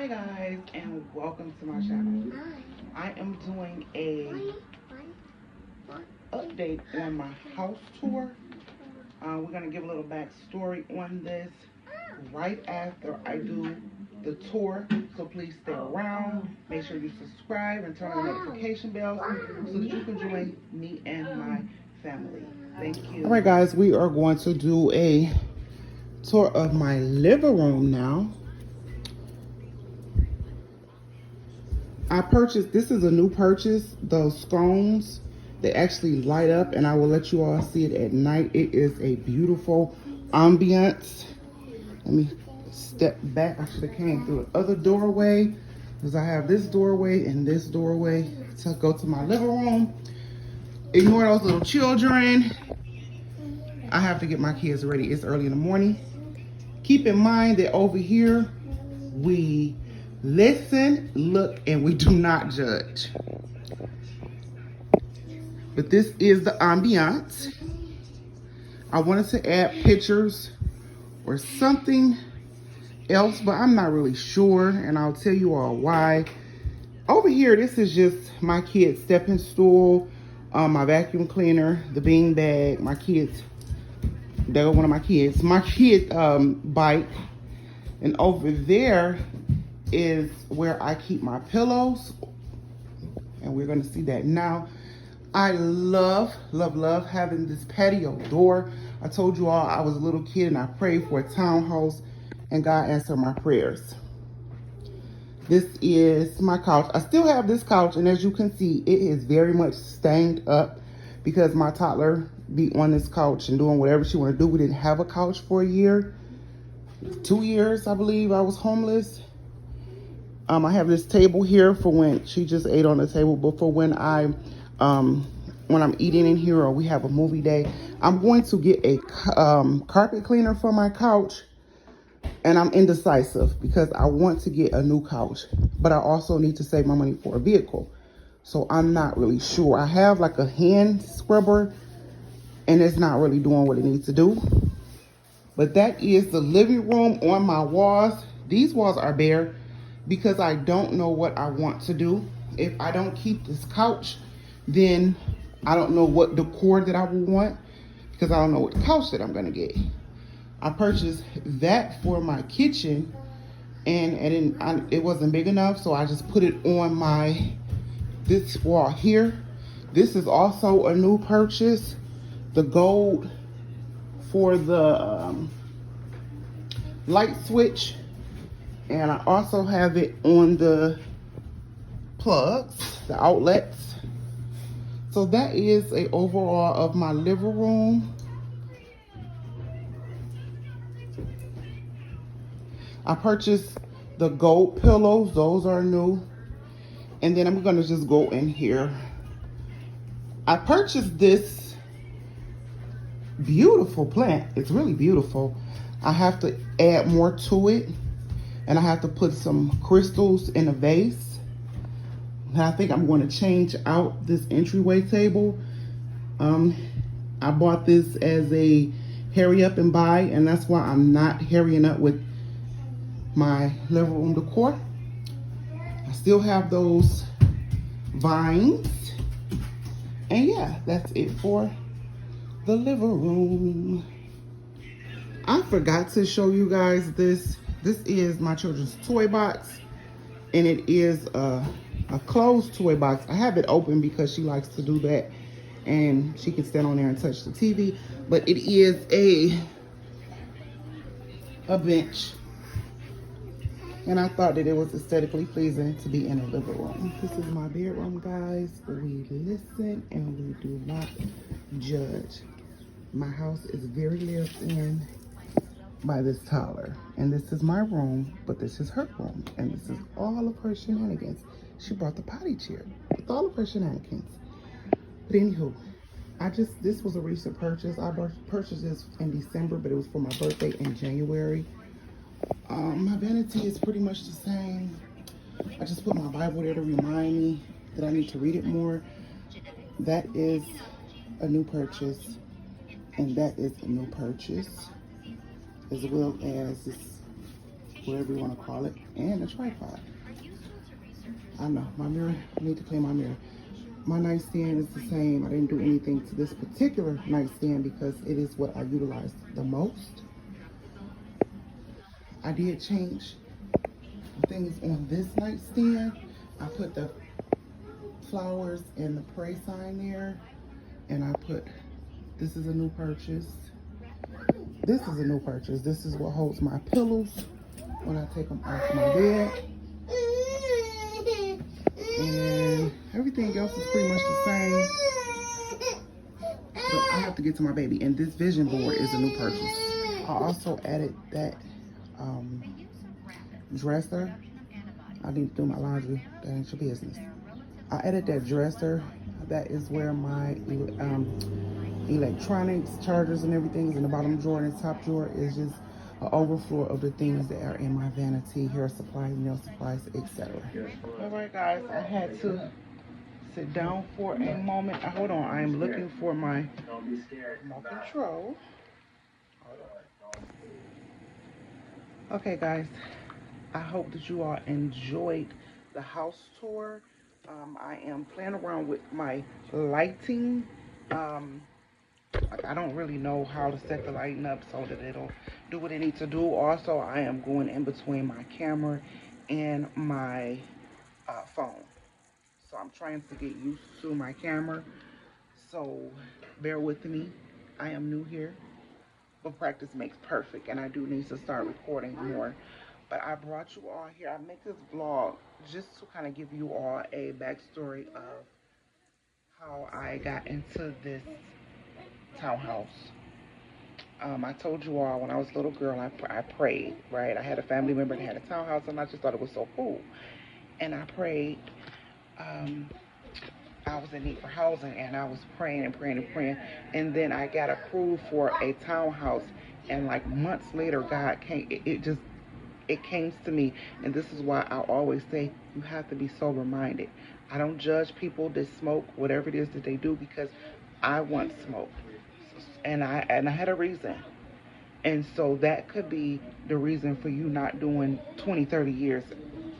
Hi guys, and welcome to my channel. I am doing a update on my house tour. We're gonna give a little backstory on this right after I do the tour. So please stay around. Make sure you subscribe and turn on the notification bell so that you can join me and my family. Thank you. All right, guys, we are going to do a tour of my living room now. I purchased, this is a new purchase, those scones. They actually light up, and I will let you all see it at night. It is a beautiful ambiance. Let me step back. I should have came through the other doorway, because I have this doorway and this doorway to go to my living room. Ignore those little children. I have to get my kids ready. It's early in the morning. Keep in mind that over here, we listen, look, and we do not judge. But this is the ambiance. I wanted to add pictures or something else, but I'm not really sure, and I'll tell you all why. Over here, this is just my kid's stepping stool, my vacuum cleaner, the bean bag, my kids. There one of my kids. My kid's bike, and over there is where I keep my pillows, and we're gonna see that now. I love having this patio door. I told you all I was a little kid and I prayed for a townhouse, and God answered my prayers. This is my couch. I still have this couch, and as you can see, it is very much stained up because my toddler be on this couch and doing whatever she want to do. We didn't have a couch for a year, 2 years, I believe. I was homeless. I have this table here for when she just ate on the table, but for when I'm eating in here or we have a movie day. I'm going to get a carpet cleaner for my couch, and I'm indecisive because I want to get a new couch, but I also need to save my money for a vehicle. So I'm not really sure. I have like a hand scrubber, and it's not really doing what it needs to do. But that is the living room. On my walls, these walls are bare because I don't know what I want to do. If I don't keep this couch, then I don't know what decor that I will want, because I don't know what couch that I'm gonna get. I purchased that for my kitchen, and it wasn't big enough, so I just put it on this wall here. This is also a new purchase, the gold for the light switch, and I also have it on the plugs, the outlets. So that is a overall of my living room. I purchased the gold pillows. Those are new. And then I'm going to just go in here. I purchased this beautiful plant. It's really beautiful. I have to add more to it. And I have to put some crystals in a vase. And I think I'm going to change out this entryway table. I bought this as a hurry up and buy, and that's why I'm not hurrying up with my living room decor. I still have those vines. And yeah, that's it for the living room. I forgot to show you guys this. This is my children's toy box, and it is a closed toy box. I have it open because she likes to do that, and she can stand on there and touch the TV. But it is a bench, and I thought that it was aesthetically pleasing to be in a living room. This is my bedroom, guys. We listen and we do not judge. My house is very lived in by this toddler, and this is my room, but this is her room, and this is all of her shenanigans. She brought the potty chair with all of her shenanigans. But anywho, this was a recent purchase. I purchased this in December, but it was for my birthday in January. My vanity is pretty much the same. I just put my Bible there to remind me that I need to read it more. That is a new purchase, and that is a new purchase, as well as this whatever you want to call it, and a tripod. I know, my mirror, I need to clean my mirror. My nightstand is the same. I didn't do anything to this particular nightstand because it is what I utilize the most. I did change things on this nightstand. I put the flowers and the pray sign there, and I put, this is a new purchase. This is a new purchase. This is what holds my pillows when I take them off my bed. And everything else is pretty much the same. But I have to get to my baby. And this vision board is a new purchase. I also added that dresser. I need to do my laundry. That ain't your business. I added that dresser. That is where my electronics, chargers, and everything is in the bottom drawer, and the top drawer is just an overflow of the things that are in my vanity, hair supplies, nail supplies, etc. All right, guys, I had to sit down for a moment. Hold on, I am looking for my remote control. Okay, guys, I hope that you all enjoyed the house tour. I am playing around with my lighting. I don't really know how to set the lighting up so that it'll do what it needs to do. Also, I am going in between my camera and my phone. So I'm trying to get used to my camera. So bear with me. I am new here, but practice makes perfect, and I do need to start recording more. But I brought you all here. I make this vlog just to kind of give you all a backstory of how I got into this townhouse. I told you all when I was a little girl, I prayed, right? I had a family member that had a townhouse, and I just thought it was so cool. And I prayed. I was in need for housing, and I was praying and praying and praying. And then I got approved for a townhouse, and like months later, God came. It came to me, and this is why I always say you have to be sober-minded. I don't judge people that smoke, whatever it is that they do, because I once smoked. And I had a reason. And so that could be the reason for you not doing 20, 30 years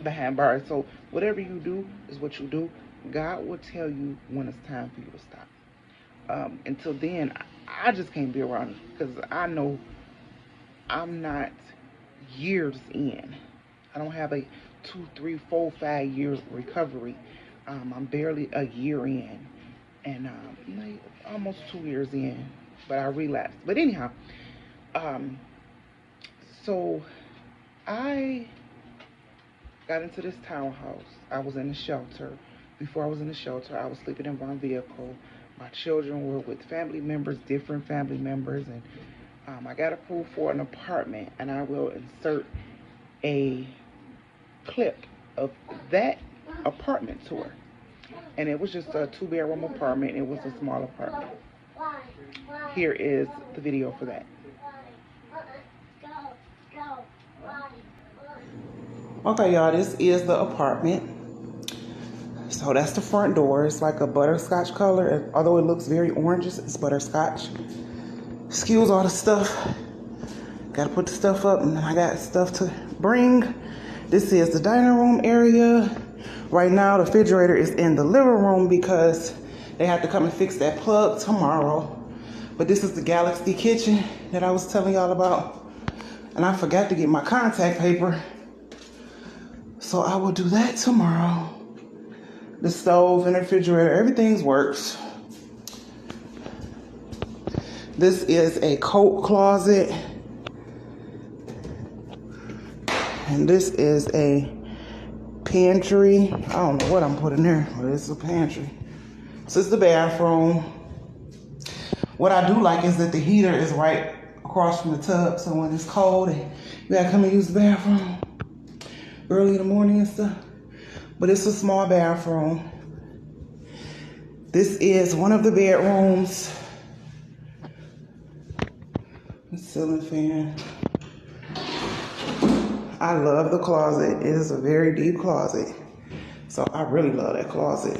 behind bars. So whatever you do is what you do. God will tell you when it's time for you to stop. Until then, I just can't be around you because I know I'm not years in. I don't have a 2, 3, 4, 5 years recovery. I'm barely a year in. And almost 2 years in. But I relapsed. But anyhow, so I got into this townhouse. I was in a shelter. Before I was in the shelter, I was sleeping in my vehicle. My children were with family members, different family members, and I got approved for an apartment, and I will insert a clip of that apartment tour. And it was just a 2-bedroom apartment. It was a small apartment. Here is the video for that. Okay, y'all, this is the apartment. So that's the front door. It's like a butterscotch color. Although it looks very orange, it's butterscotch. Excuse all the stuff. Gotta put the stuff up, and I got stuff to bring. This is the dining room area. Right now, the refrigerator is in the living room because they have to come and fix that plug tomorrow. But this is the Galaxy kitchen that I was telling y'all about. And I forgot to get my contact paper. So I will do that tomorrow. The stove and the refrigerator, everything works. This is a coat closet. And this is a pantry. I don't know what I'm putting there, but it's a pantry. This is the bathroom. What I do like is that the heater is right across from the tub, so when it's cold and you gotta come and use the bathroom early in the morning and stuff. But it's a small bathroom. This is one of the bedrooms. The ceiling fan. I love the closet. It is a very deep closet. So I really love that closet.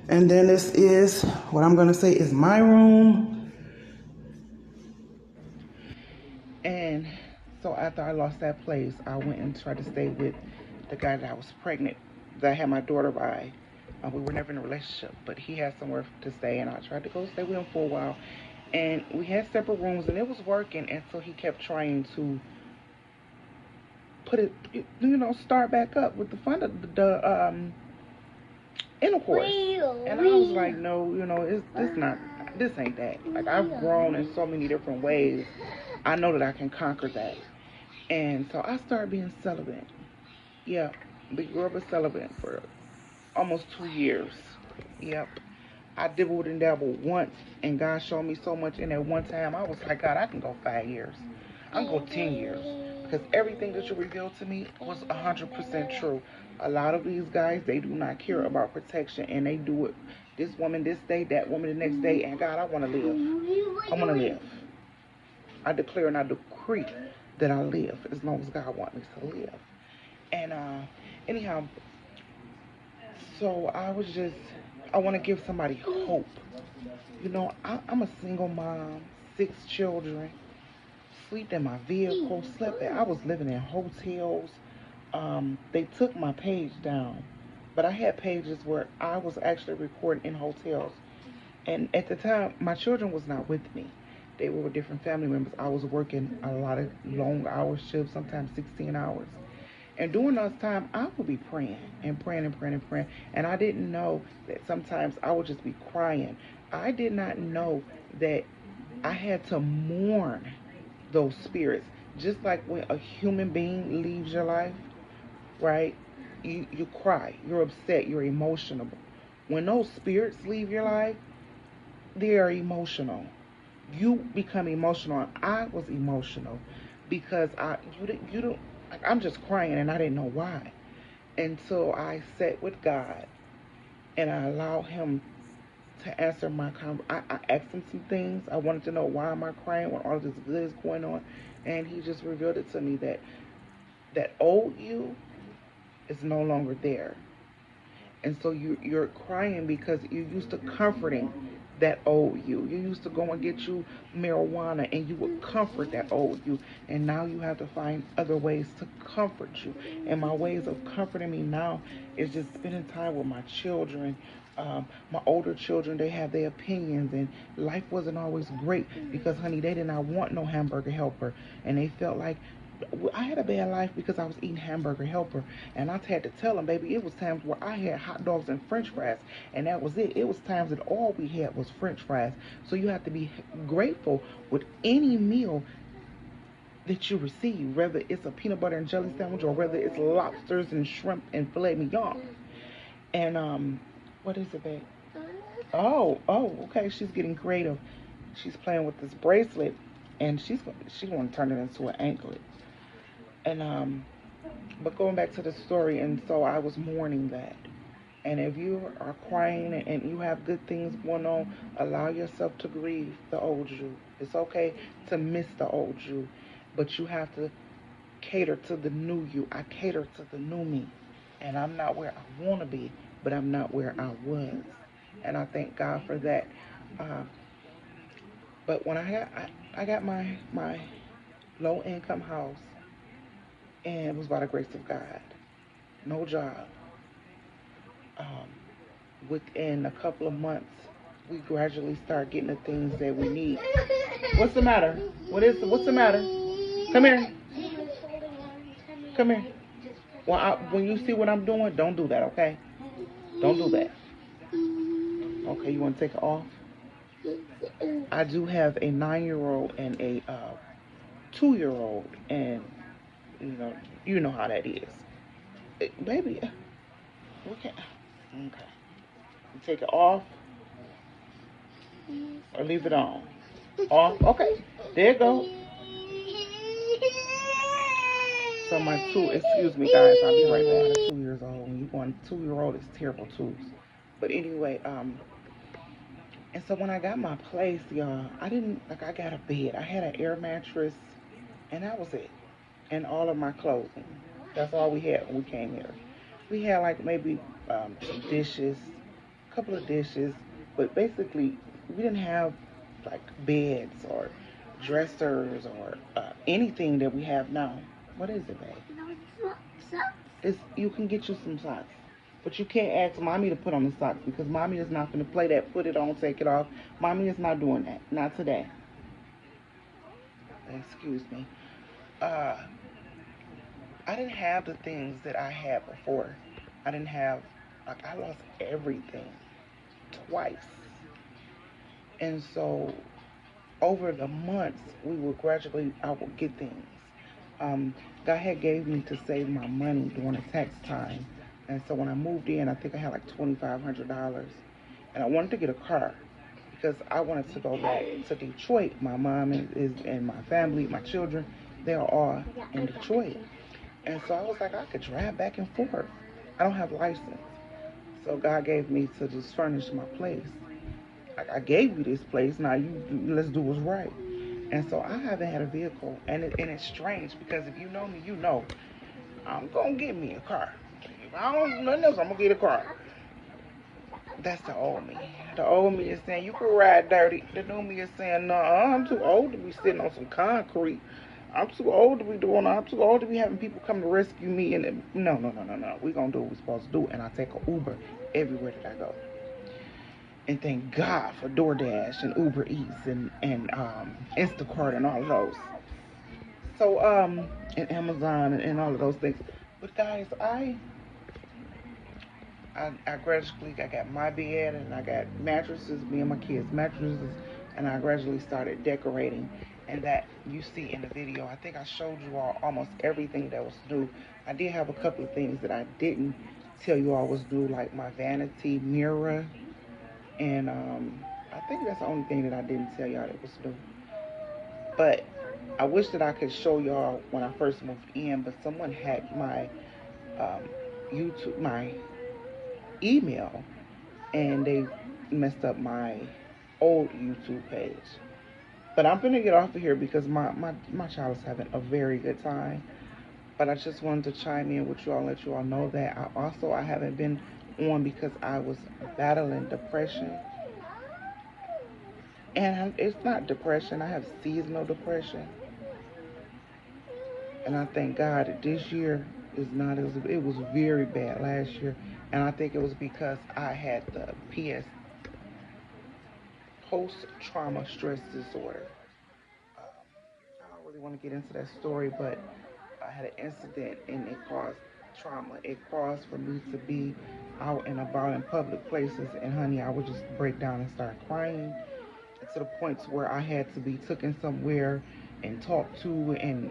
And then this is what I'm gonna say is my room. And so after I lost that place, I went and tried to stay with the guy that I was pregnant, that I had my daughter by. We were never in a relationship, but he had somewhere to stay, and I tried to go stay with him for a while. And we had separate rooms, and it was working. And so he kept trying to put it, start back up with the fun of the intercourse. And I was like, no, this ain't that. Like, I've grown in so many different ways. I know that I can conquer that. And so I started being celibate. Yeah, we grew up a celibate for almost 2 years. Yep. I dibbled and dabbled once, and God showed me so much in that one time. I was like, God, I can go 5 years. I can go 10 years. Because everything that you revealed to me was 100% true. A lot of these guys, they do not care about protection, and they do it. This woman this day, that woman the next day, and God, I want to live. I want to live. I declare and I decree that I live as long as God wants me to live. And anyhow, so I want to give somebody hope. I'm a single mom, 6 children, slept in my vehicle, I was living in hotels. They took my page down, but I had pages where I was actually recording in hotels. And at the time, my children was not with me. They were with different family members. I was working a lot of long hour shifts, sometimes 16 hours. And during those times, I would be praying and praying and praying and praying. And I didn't know that sometimes I would just be crying. I did not know that I had to mourn those spirits. Just like when a human being leaves your life, right? You cry, you're upset, you're emotional. When those spirits leave your life, they are emotional. You become emotional, and I was emotional because you don't like, I'm just crying, and I didn't know why until I sat with God and I allowed Him to answer I asked Him some things. I wanted to know, why am I crying when all this good is going on, and He just revealed it to me that old you is no longer there. And so you're crying because you're used to comforting that old you. You used to go and get you marijuana and you would comfort that old you. And now you have to find other ways to comfort you. And my ways of comforting me now is just spending time with my children. My older children, they have their opinions, and life wasn't always great because, honey, they did not want no hamburger helper. And they felt like I had a bad life because I was eating hamburger helper, and I had to tell them, baby, it was times where I had hot dogs and French fries, and that was it. It was times that all we had was French fries. So you have to be grateful with any meal that you receive, whether it's a peanut butter and jelly sandwich or whether it's lobsters and shrimp and filet mignon. And what is it, babe? Oh, okay. She's getting creative. She's playing with this bracelet, and she's going to turn it into an anklet. And but going back to the story, and so I was mourning that. And if you are crying and you have good things going on, allow yourself to grieve the old you. It's okay to miss the old you, but you have to cater to the new you. I cater to the new me, and I'm not where I want to be, but I'm not where I was, and I thank God for that. Uh, but when I got my low income house, and it was by the grace of God, no job. Um, Within a couple of months, we gradually start getting the things that we need. What's the matter? What's the matter? Come here. Come here. When you see what I'm doing, don't do that, okay? Don't do that. Okay, you want to take it off? I do have a 9-year-old and a 2-year-old, and you know, you know how that is. Baby, we can't. Okay. You take it off or leave it on? Off. Okay. There you go. So excuse me, guys. I'll be right back. 2 years old. When you go on 2-year-old, it's terrible too. But anyway, and so when I got my place, y'all, I didn't I got a bed. I had an air mattress, and that was it, and all of my clothing. That's all we had when we came here. We had like maybe some dishes, a couple of dishes, but basically we didn't have like beds or dressers or anything that we have now. What is it, babe? No, it's not socks. You can get you some socks. But you can't ask mommy to put on the socks because mommy is not going to play that put it on, take it off. Mommy is not doing that. Not today. Excuse me. Uh, I didn't have the things that I had before. I didn't have, like, I lost everything twice. And so over the months, I would get things. God had gave me to save my money during the tax time. And so when I moved in, I think I had like $2,500. And I wanted to get a car because I wanted to go back to Detroit. My mom is and my family, my children, they are all in Detroit. And so I was like, I could drive back and forth. I don't have a license. So God gave me to just furnish my place. I gave you this place. Now let's do what's right. And so I haven't had a vehicle, and it's strange because if you know me, you know I'm gonna get me a car. If I don't do nothing else, I'm gonna get a car. That's the old me. The old me is saying you can ride dirty. The new me is saying no, I'm too old to be sitting on some concrete. I'm too old to be doing. I'm too old to be having people come to rescue me. And no. We gonna do what we're supposed to do. And I take an Uber everywhere that I go. And thank God for DoorDash and Uber Eats and Instacart and all of those. So and Amazon and all of those things. But guys, I gradually I got my bed and I got mattresses, me and my kids mattresses, and I gradually started decorating. And that you see in the video, I think I showed you all almost everything that was new. I did have a couple of things that I didn't tell you all was new, like my vanity mirror. And I think that's the only thing that I didn't tell y'all that was new. But I wish that I could show y'all when I first moved in, but someone hacked my YouTube, my email, and they messed up my old YouTube page. But I'm gonna get off of here because my child is having a very good time. But I just wanted to chime in with you all, let you all know that I haven't been on because I was battling depression. And it's not depression. I have seasonal depression. And I thank God that this year is not. It was very bad last year. And I think it was because I had the post-trauma stress disorder. I don't really want to get into that story, but I had an incident and it caused trauma. It caused for me to be out and about in public places. And honey, I would just break down and start crying to the points where I had to be taken somewhere and talked to, and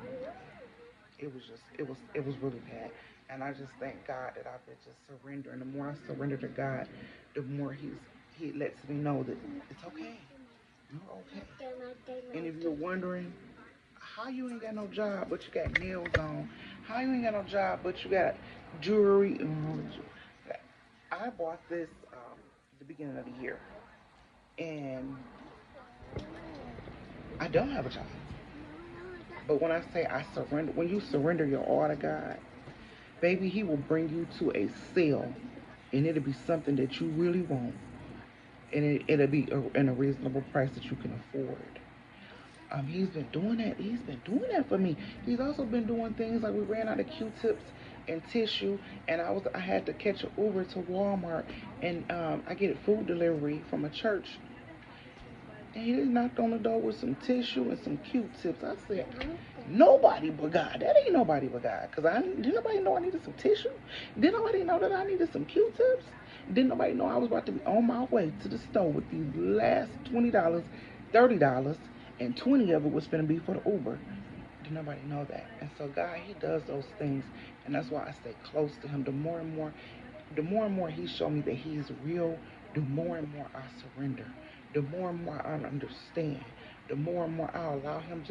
it was really bad. And I just thank God that I've been just surrendering. The more I surrender to God, the more he lets me know that it's okay. You're okay. And if you're wondering how you ain't got no job but you got nails on, how you ain't got no job but you got jewelry, I bought this at the beginning of the year, and I don't have a job. But when I say I surrender, when you surrender your all to God, baby, He will bring you to a sale, and it'll be something that you really want, and it'll be in a reasonable price that you can afford. He's been doing that. He's been doing that for me. He's also been doing things like we ran out of Q-tips and tissue, and I had to catch an Uber to Walmart, and I get a food delivery from a church. And he just knocked on the door with some tissue and some Q-tips. I said, nobody but God. That ain't nobody but God. Because didn't nobody know I needed some tissue? Didn't nobody know that I needed some Q-tips? Didn't nobody know I was about to be on my way to the store with these last $20, $30, and 20 of it was going to be for the Uber. Didn't nobody know that. And so God, He does those things. And that's why I stay close to Him. The more and more He showed me that He is real, the more and more I surrender. The more and more I understand, the more and more I allow Him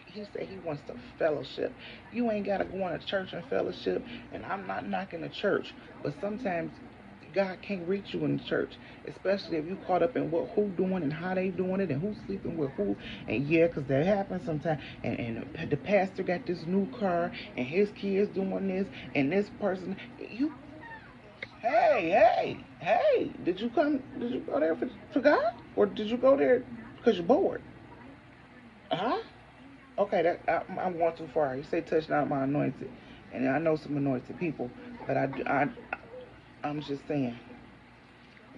He said He wants to fellowship. You ain't got to go into church and fellowship, and I'm not knocking the church, but sometimes God can't reach you in the church, especially if you caught up in who doing and how they doing it and who's sleeping with who. And yeah, because that happens sometimes. And the pastor got this new car, and his kids doing this, and this person, Hey, did you go there for God? Or did you go there because you're bored? Huh? Okay, that I'm going too far. You say touch not my anointed, and I know some anointed people, but I'm just saying,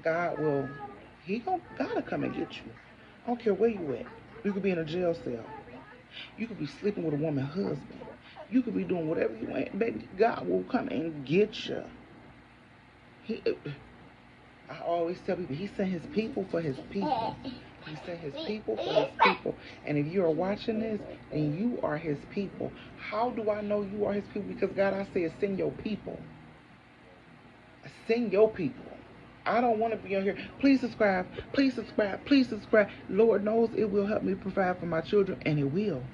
God will, God'll come and get you. I don't care where you at. You could be in a jail cell. You could be sleeping with a woman's husband. You could be doing whatever you want. Baby, God will come and get you. He, I always tell people, he sent his people for his people. He sent his people for his people. And if you are watching this, then you are his people. How do I know you are his people? Because God, I said, send your people. Send your people. I don't want to be on here. Please subscribe. Please subscribe. Please subscribe. Lord knows it will help me provide for my children, and it will.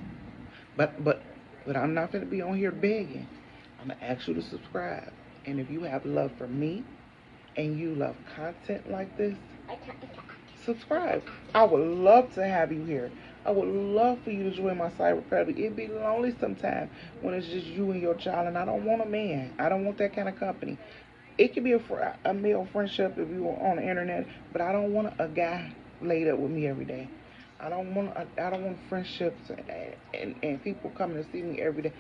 But I'm not going to be on here begging. I'm going to ask you to subscribe. And if you have love for me and you love content like this, subscribe. I would love to have you here. I would love for you to join my cyber family. It'd be lonely sometimes when it's just you and your child, and I don't want a man. I don't want that kind of company. It could be a male friendship if you were on the internet, but I don't want a guy laid up with me every day. I don't want friendships and people coming to see me every day.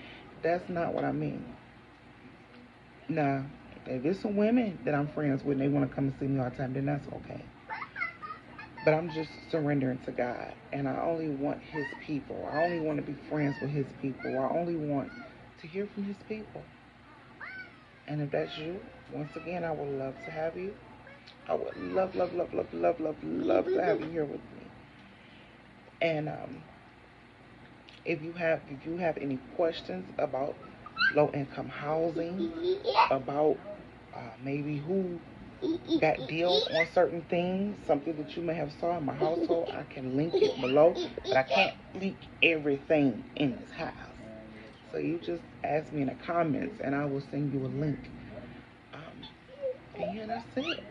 That's not what I mean. Now, if it's some women that I'm friends with and they want to come and see me all the time, then that's okay. But I'm just surrendering to God, and I only want his people. I only want to be friends with his people. I only want to hear from his people. And if that's you, once again, I would love to have you. I would love to have you here with me. And if you have any questions about low-income housing, about maybe who got deals on certain things, something that you may have saw in my household, I can link it below, but I can't link everything in this house. So you just ask me in the comments, and I will send you a link. And yeah, that's it.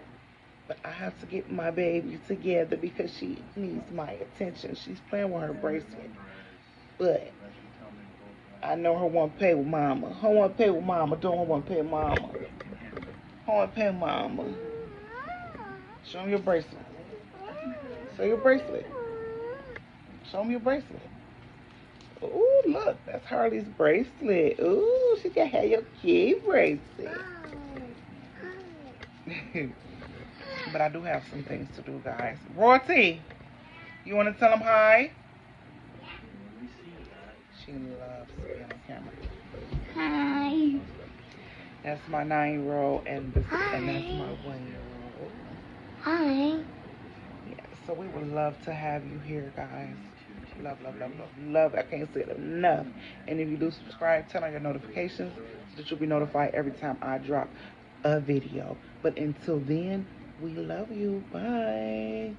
But I have to get my baby together because she needs my attention. She's playing with her bracelet. But I know her want to play with mama. Her want to play with mama. Don't want to play with mama. Her want to play with mama. Show me your bracelet. Show your bracelet. Show me your bracelet. Ooh, look. That's Harley's bracelet. Ooh, she can have your kid bracelet. But I do have some things to do, guys. Royalty, you want to tell them hi? She loves being on camera. Hi. That's my 9-year-old, and that's my 1-year-old. Hi. Yeah, so we would love to have you here, guys. Love. I can't say it enough. And if you do subscribe, turn on your notifications so that you'll be notified every time I drop a video. But until then, we love you. Bye.